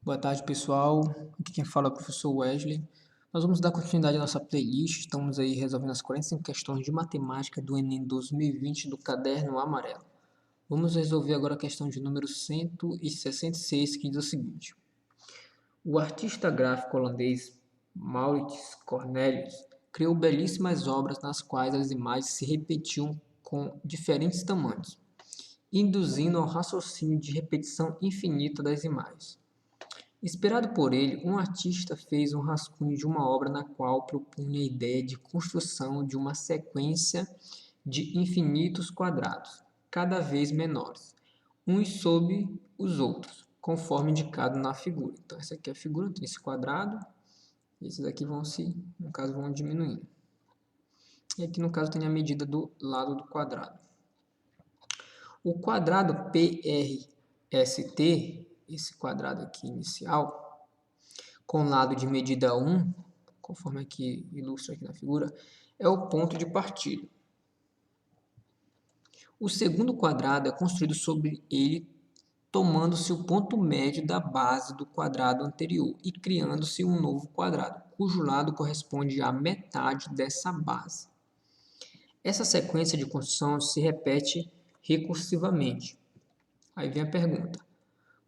Boa tarde, pessoal. Aqui quem fala é o professor Wesley. Nós vamos dar continuidade à nossa playlist. Estamos aí resolvendo as 45 questões de matemática do Enem 2020 do caderno amarelo. Vamos resolver agora a questão de número 166, que diz o seguinte. O artista gráfico holandês Maurits Cornelius criou belíssimas obras nas quais as imagens se repetiam com diferentes tamanhos, induzindo ao raciocínio de repetição infinita das imagens. Inspirado por ele, um artista fez um rascunho de uma obra na qual propunha a ideia de construção de uma sequência de infinitos quadrados, cada vez menores, uns sob os outros, conforme indicado na figura. Então, essa aqui é a figura, tem esse quadrado, e esses aqui vão no caso, vão diminuindo. E aqui, no caso, tem a medida do lado do quadrado. O quadrado PRST, esse quadrado aqui inicial, com lado de medida 1, conforme aqui ilustra aqui na figura, é o ponto de partida. O segundo quadrado é construído sobre ele, tomando-se o ponto médio da base do quadrado anterior e criando-se um novo quadrado, cujo lado corresponde à metade dessa base. Essa sequência de construção se repete recursivamente. Aí vem a pergunta.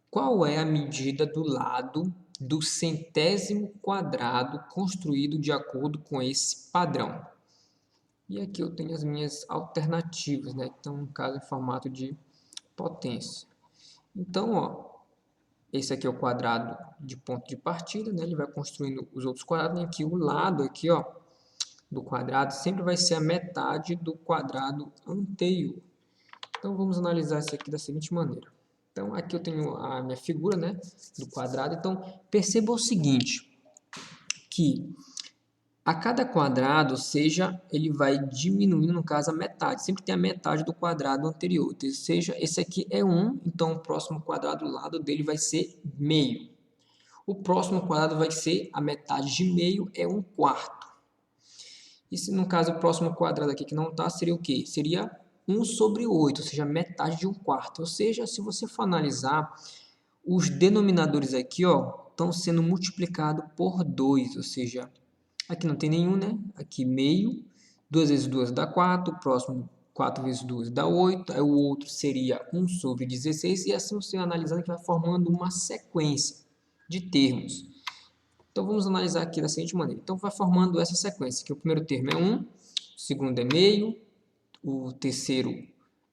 Qual é a medida do lado do centésimo quadrado construído de acordo com esse padrão? E aqui eu tenho as minhas alternativas, né? Então, no caso, em formato de potência. Então, ó, esse aqui é o quadrado de ponto de partida, né? Ele vai construindo os outros quadrados, e aqui o lado aqui, ó, do quadrado sempre vai ser a metade do quadrado anterior. Então, vamos analisar isso aqui da seguinte maneira. Então, aqui eu tenho a minha figura, né, do quadrado. Então, perceba o seguinte, que a cada quadrado, ou seja, ele vai diminuindo, no caso, a metade. Sempre tem a metade do quadrado anterior. Então, ou seja, esse aqui é 1, então o próximo quadrado do lado dele vai ser meio. O próximo quadrado vai ser a metade de meio, é 1/4. E se, no caso, o próximo quadrado aqui que não está, seria o quê? Seria 1 sobre 8, ou seja, metade de 1/4. Ou seja, se você for analisar, os denominadores aqui, ó, estão sendo multiplicados por 2, ou seja, aqui não tem nenhum, né? Aqui meio, 2 vezes 2 dá 4, o próximo 4 vezes 2 dá 8, aí o outro seria 1 sobre 16, e assim você analisando que vai formando uma sequência de termos. Então, vamos analisar aqui da seguinte maneira. Então, vai formando essa sequência, que o primeiro termo é 1, o segundo é meio, o terceiro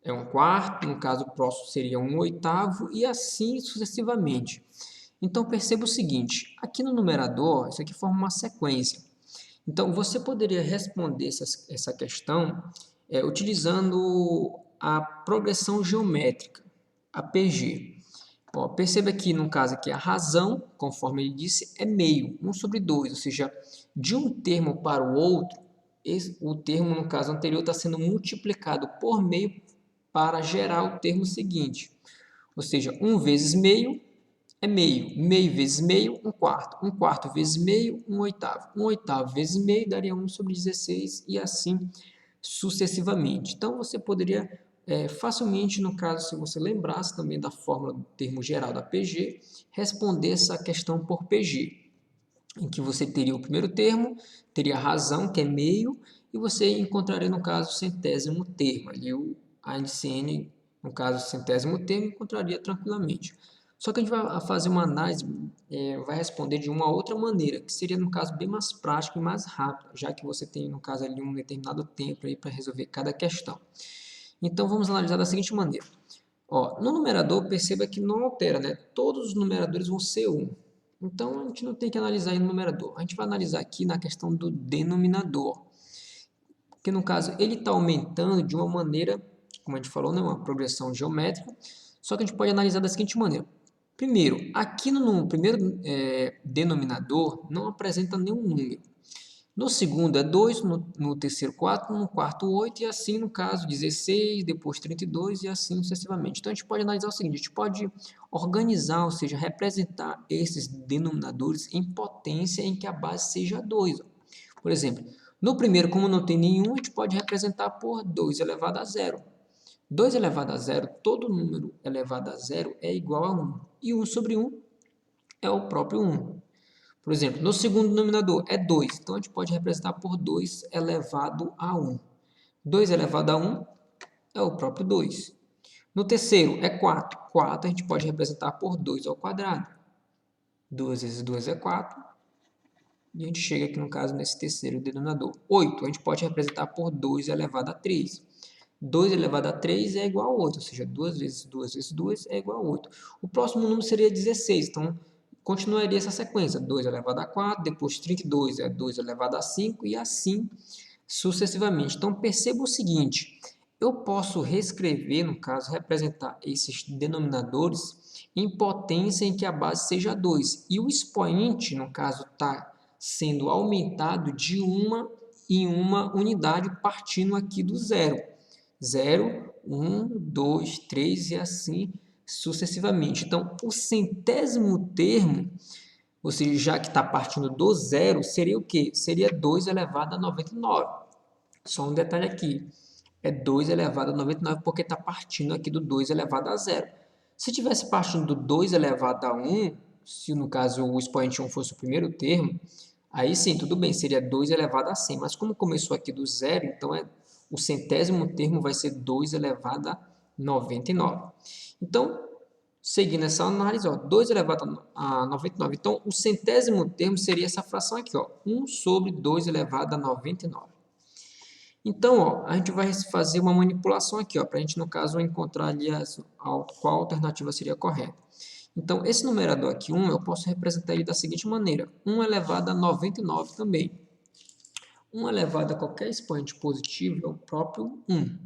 é 1/4, no caso o próximo seria 1/8 e assim sucessivamente. Então perceba o seguinte, aqui no numerador, isso aqui forma uma sequência. Então você poderia responder essa questão utilizando a progressão geométrica, a PG. Ó, perceba que no caso aqui a razão, conforme ele disse, é meio, 1 sobre 2, ou seja, de um termo para o outro, o termo, no caso anterior, está sendo multiplicado por meio para gerar o termo seguinte. Ou seja, 1 vezes meio é meio. Meio vezes meio, 1/4. 1/4 vezes meio, 1/8. 1/8 vezes meio daria 1 sobre 16 e assim sucessivamente. Então, você poderia facilmente, no caso, se você lembrasse também da fórmula do termo geral da PG, responder essa questão por PG, em que você teria o primeiro termo, teria a razão, que é meio, e você encontraria, no caso, o centésimo termo. Ali a índice n, no caso, o centésimo termo, encontraria tranquilamente. Só que a gente vai fazer uma análise, vai responder de uma outra maneira, que seria, no caso, bem mais prático e mais rápido, já que você tem, no caso, ali um determinado tempo para resolver cada questão. Então, vamos analisar da seguinte maneira. Ó, no numerador, perceba que não altera, né? Todos os numeradores vão ser 1. Então, a gente não tem que analisar aí no numerador. A gente vai analisar aqui na questão do denominador. Porque, no caso, ele está aumentando de uma maneira, como a gente falou, né? Uma progressão geométrica. Só que a gente pode analisar da seguinte maneira. Primeiro, aqui no primeiro denominador, não apresenta nenhum número. No segundo é 2, no terceiro 4, no quarto 8 e assim no caso 16, depois 32 e assim sucessivamente. Então a gente pode analisar o seguinte, a gente pode organizar, ou seja, representar esses denominadores em potência em que a base seja 2. Por exemplo, no primeiro, como não tem nenhum, a gente pode representar por 2 elevado a 0. 2 elevado a 0, todo número elevado a 0 é igual a 1. E 1 sobre 1 é o próprio 1. Por exemplo, no segundo denominador é 2, então a gente pode representar por 2 elevado a 1. 2 elevado a 1 é o próprio 2. No terceiro é 4. 4 a gente pode representar por 2 ao quadrado. 2 vezes 2 é 4. E a gente chega aqui, no caso, nesse terceiro denominador. 8 a gente pode representar por 2 elevado a 3. 2 elevado a 3 é igual a 8, ou seja, 2 vezes 2 vezes 2 é igual a 8. O próximo número seria 16, então continuaria essa sequência. 2 elevado a 4, depois 32 é 2 elevado a 5 e assim sucessivamente. Então perceba o seguinte, eu posso reescrever, no caso, representar esses denominadores em potência em que a base seja 2. E o expoente, no caso, está sendo aumentado de uma em uma unidade partindo aqui do zero. 0, 1, 2, 3 e assim sucessivamente. Então, o centésimo termo, ou seja, já que está partindo do zero, seria o quê? Seria 2 elevado a 99. Só um detalhe aqui. É 2 elevado a 99 porque está partindo aqui do 2 elevado a zero. Se tivesse partindo do 2 elevado a 1, se no caso o expoente 1 fosse o primeiro termo, aí sim, tudo bem, seria 2 elevado a 100. Mas como começou aqui do zero, então o centésimo termo vai ser 2 elevado a 99. Então, seguindo essa análise, ó, 2 elevado a 99. Então, o centésimo termo seria essa fração aqui, ó, 1 sobre 2 elevado a 99. Então, ó, a gente vai fazer uma manipulação aqui, para a gente, no caso, encontrar ali qual alternativa seria correta. Então, esse numerador aqui, 1, eu posso representar ele da seguinte maneira. 1 elevado a 99 também. 1 elevado a qualquer expoente positivo é o próprio 1,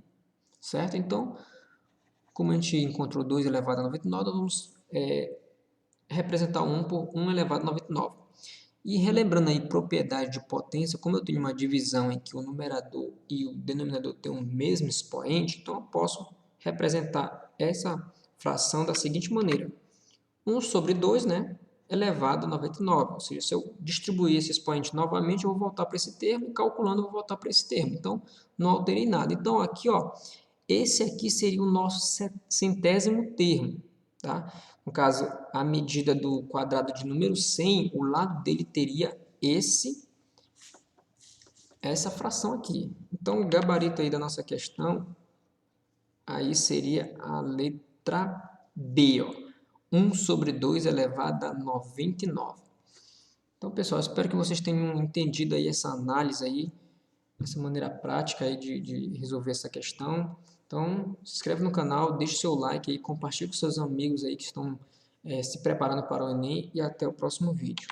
certo? Então, como a gente encontrou 2 elevado a 99, nós vamos representar 1 por 1 elevado a 99. E relembrando aí propriedade de potência, como eu tenho uma divisão em que o numerador e o denominador têm o mesmo expoente, então eu posso representar essa fração da seguinte maneira. 1 sobre 2, né, elevado a 99. Ou seja, se eu distribuir esse expoente novamente, eu vou voltar para esse termo, e calculando eu vou voltar para esse termo. Então, não alterei nada. Então, aqui, ó, esse aqui seria o nosso centésimo termo. Tá? No caso, a medida do quadrado de número 100, o lado dele teria essa fração aqui. Então, o gabarito aí da nossa questão, aí seria a letra B, ó. 1 sobre 2 elevado a 99. Então, pessoal, espero que vocês tenham entendido aí essa análise aí, essa maneira prática aí de resolver essa questão. Então, se inscreve no canal, deixe seu like aí, compartilhe com seus amigos aí que estão se preparando para o Enem e até o próximo vídeo.